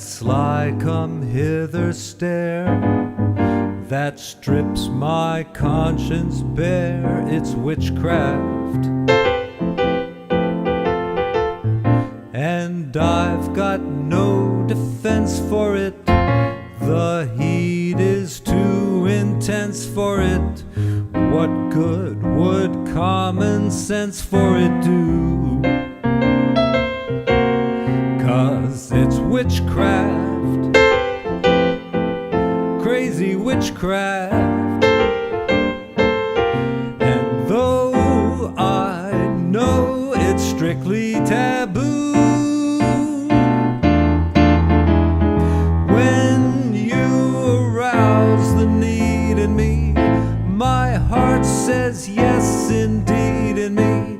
sly come hither stare, that strips my conscience bare. It's witchcraft, and I've got no defense for it. The heat is too intense for it. What good would common sense for it do? 'Cause it's witchcraft, crazy witchcraft. And though I know it's strictly taboo, when you arouse the need in me, my heart says yes indeed in me.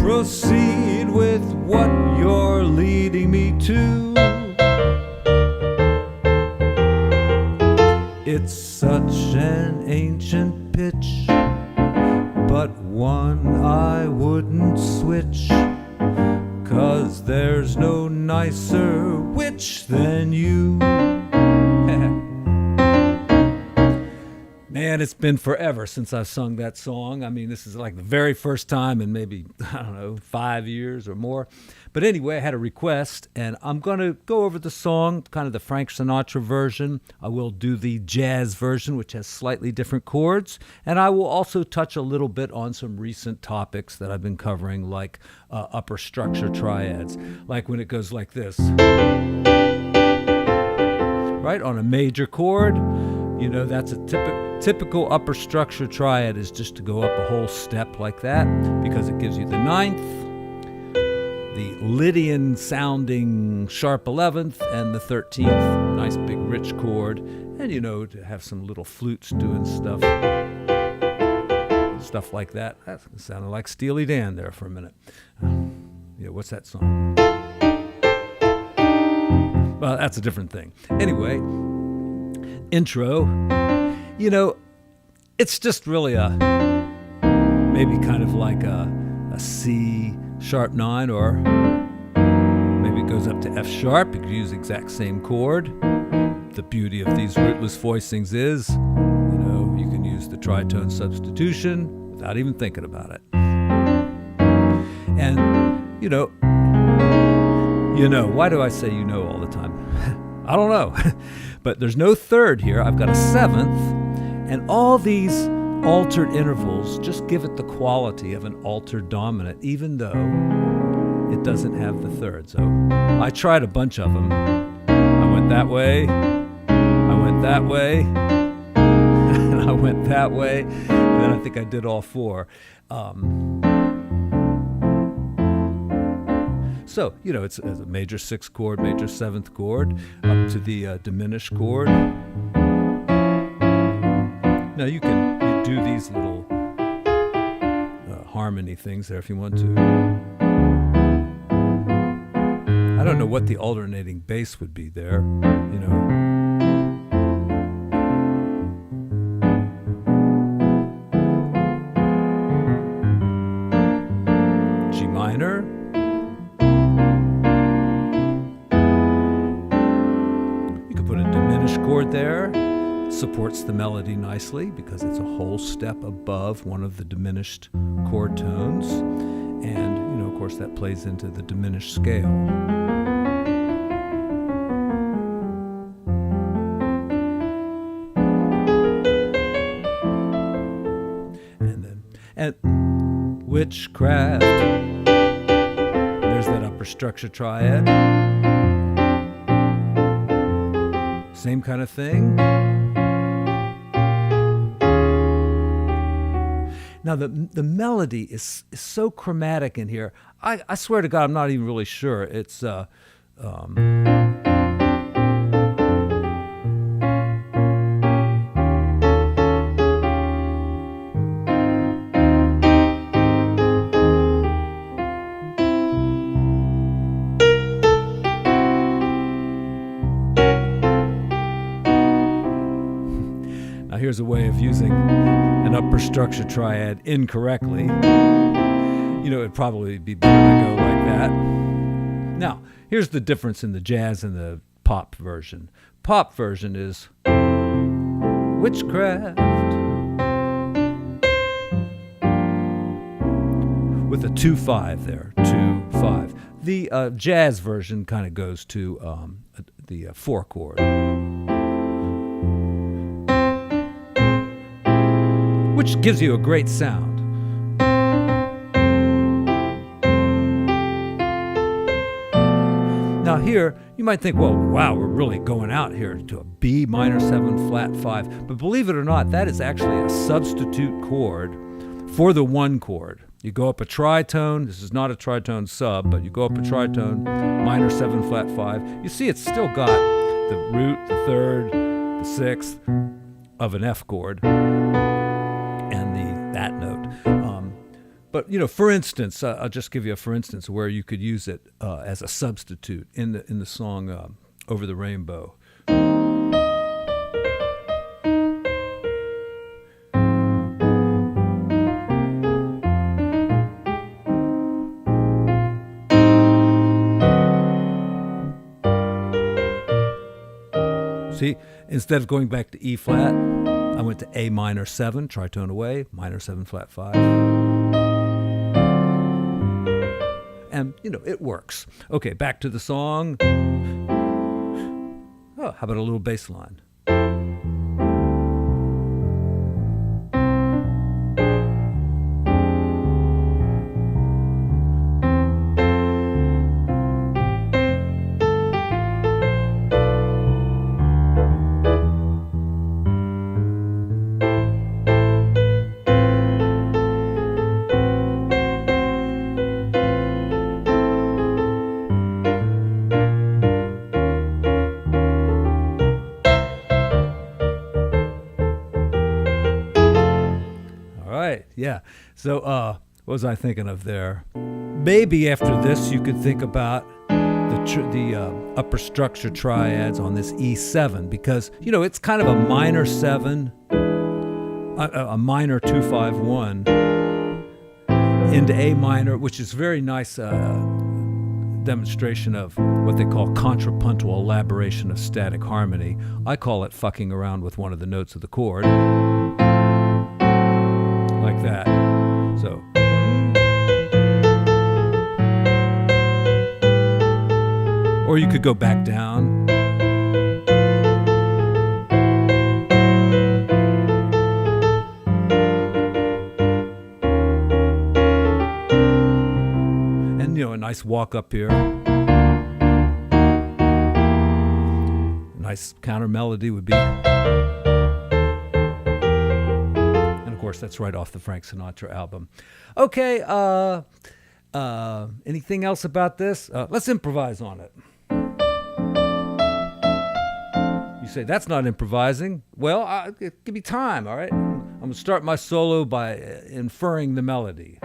Proceed with what you're leading me to. It's such an ancient pitch, but one I wouldn't switch, 'cause there's no nicer witch than you. Man, it's been forever since I've sung that song. I mean, this is like the very first time in maybe, 5 years or more. But anyway, I had a request, and I'm going to go over the song, kind of the Frank Sinatra version. I will do the jazz version, which has slightly different chords. And I will also touch a little bit on some recent topics that I've been covering, like upper structure triads, like when it goes like this. Right, on a major chord. That's a typical upper structure triad, is just to go up a whole step like that, because it gives you the 9th, the Lydian sounding sharp 11th, and the 13th, nice big rich chord, and to have some little flutes doing stuff like that. That sounded like Steely Dan there for a minute. What's that song? Well, that's a different thing. Anyway, intro, it's just really maybe kind of like a C sharp 9, or maybe it goes up to F sharp. You could use the exact same chord. The beauty of these rootless voicings is, you can use the tritone substitution without even thinking about it. And, why do I say all the time? I don't know. But there's no third here. I've got a 7th, and all these altered intervals just give it the quality of an altered dominant, even though it doesn't have the third. So I tried a bunch of them. I went that way, I went that way, and I went that way, and then I think I did all 4. So, it's a major 6th chord, major 7th chord, up to the diminished chord. Now, you do these little harmony things there if you want to. I don't know what the alternating bass would be there, G minor. Chord there supports the melody nicely because it's a whole step above one of the diminished chord tones, and of course that plays into the diminished scale. And witchcraft, there's that upper structure triad. Same kind of thing. Now the melody is so chromatic in here. I swear to God, I'm not even really sure. It's here's a way of using an upper structure triad incorrectly. It'd probably be better to go like that. Now, here's the difference in the jazz and the pop version. Pop version is witchcraft with a 2-5 there, 2-5. The jazz version kind of goes to the 4 chord, which gives you a great sound. Now here, you might think, well, wow, we're really going out here to a B minor 7 flat 5. But believe it or not, that is actually a substitute chord for the 1 chord. You go up a tritone. This is not a tritone sub, but you go up a tritone, minor 7 flat 5. You see it's still got the root, the 3rd, the 6th of an F chord and that note. But, for instance, I'll just give you a for instance where you could use it as a substitute in the song Over the Rainbow. See, instead of going back to E flat, I went to A minor 7, tritone away, minor 7 flat 5. And, it works. Okay, back to the song. Oh, how about a little bass line? Yeah. So what was I thinking of there? Maybe after this you could think about the upper structure triads on this E7 because, it's kind of a minor 7, a minor 2-5-1 into A minor, which is very nice demonstration of what they call contrapuntal elaboration of static harmony. I call it fucking around with one of the notes of the chord. Like that. So. Or you could go back down. And, a nice walk up here. A nice counter melody would be. Of course, that's right off the Frank Sinatra album. Okay, anything else about this? Let's improvise on it. You say, that's not improvising. Well, give me time, all right? I'm going to start my solo by inferring the melody.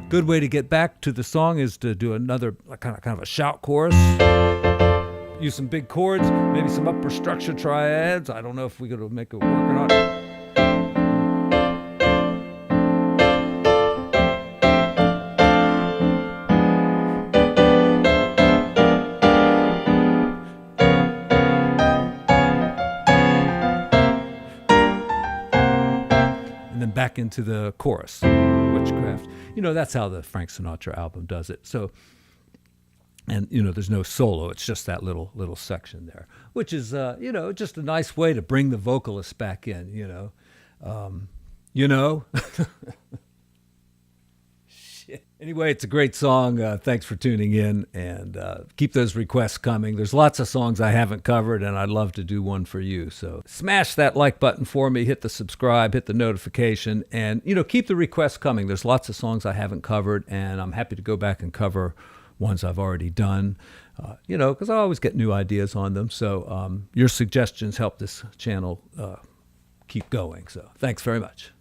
Good way to get back to the song is to do another kind of a shout chorus. Use some big chords, maybe some upper structure triads. I don't know if we're going to make it work or not. then back into the chorus. Witchcraft. That's how the Frank Sinatra album does it. So, and there's no solo. It's just that little section there, which is just a nice way to bring the vocalist back in. Shit. Anyway, it's a great song. Thanks for tuning in, and keep those requests coming. There's lots of songs I haven't covered, and I'd love to do one for you. So smash that like button for me, hit the subscribe, hit the notification, and keep the requests coming. There's lots of songs I haven't covered, and I'm happy to go back and cover ones I've already done, because I always get new ideas on them. So your suggestions help this channel keep going. So thanks very much.